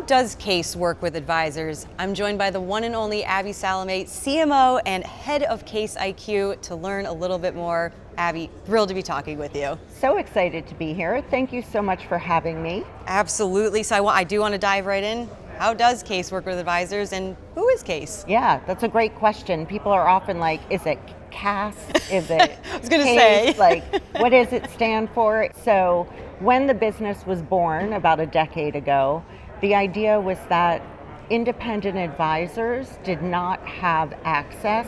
does CAIS work with advisors? I'm joined by the one and only Abby Salameh, CMO and head of CAIS IQ, to learn a little bit more. Abby, thrilled to be talking with you. So excited to be here. Thank you so much for having me. Absolutely. So I do want to dive right in. How does CAIS work with advisors, and who is CAIS? Yeah, that's a great question. People are often like, is it CAS? Is it I was going to CAIS? say. Like, what does it stand for? So when the business was born about a decade ago, the idea was that independent advisors did not have access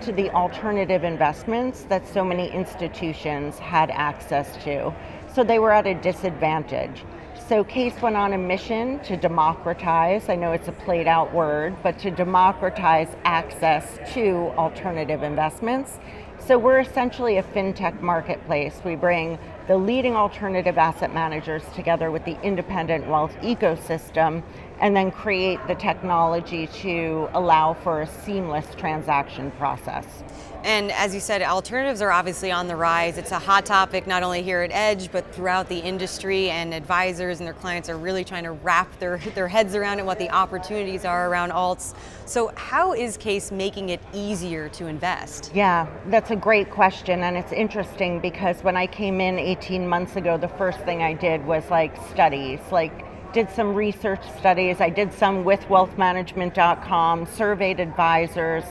to the alternative investments that so many institutions had access to. So they were at a disadvantage. So CAIS went on a mission to democratize, I know it's a played out word, but to democratize access to alternative investments. So we're essentially a fintech marketplace. We bring the leading alternative asset managers together with the independent wealth ecosystem, and then create the technology to allow for a seamless transaction process. And as you said, alternatives are obviously on the rise. It's a hot topic not only here at Edge, but throughout the industry, and advisors and their clients are really trying to wrap their heads around it, what the opportunities are around alts. So how is CAIS making it easier to invest? Yeah, that's a great question, and it's interesting because when I came in 18 months ago, the first thing I did was studies, did some research studies. I did some with wealthmanagement.com, surveyed advisors,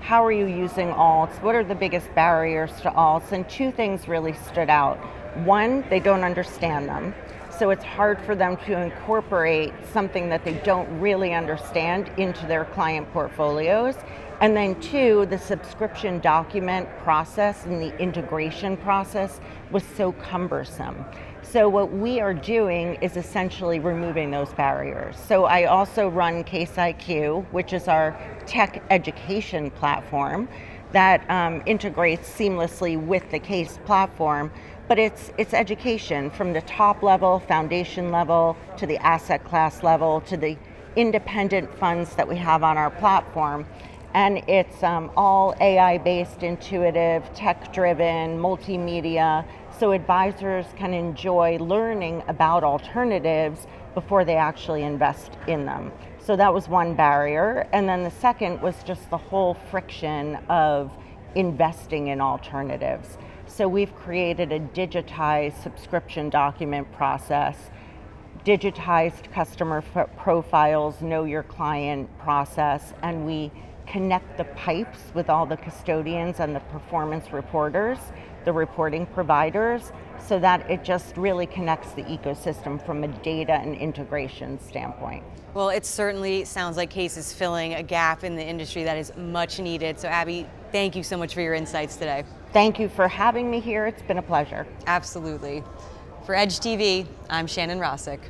how are you using alts? What are the biggest barriers to alts? And two things really stood out. One, they don't understand them. So it's hard for them to incorporate something that they don't really understand into their client portfolios. And then two, the subscription document process and the integration process was so cumbersome. So what we are doing is essentially removing those barriers. So I also run CAIS IQ, which is our tech education platform that integrates seamlessly with the CAIS platform. But it's education from the top level, foundation level, to the asset class level, to the independent funds that we have on our platform. And it's all AI-based, intuitive, tech-driven, multimedia, so advisors can enjoy learning about alternatives before they actually invest in them. So that was one barrier. And then the second was just the whole friction of investing in alternatives. So we've created a digitized subscription document process, digitized customer profiles, know your client process, and we connect the pipes with all the custodians and the performance reporters, the reporting providers, so that it just really connects the ecosystem from a data and integration standpoint. Well, it certainly sounds like CAIS is filling a gap in the industry that is much needed. So Abby, thank you so much for your insights today. Thank you for having me here. It's been a pleasure. Absolutely. For Edge TV, I'm Shannon Rossick.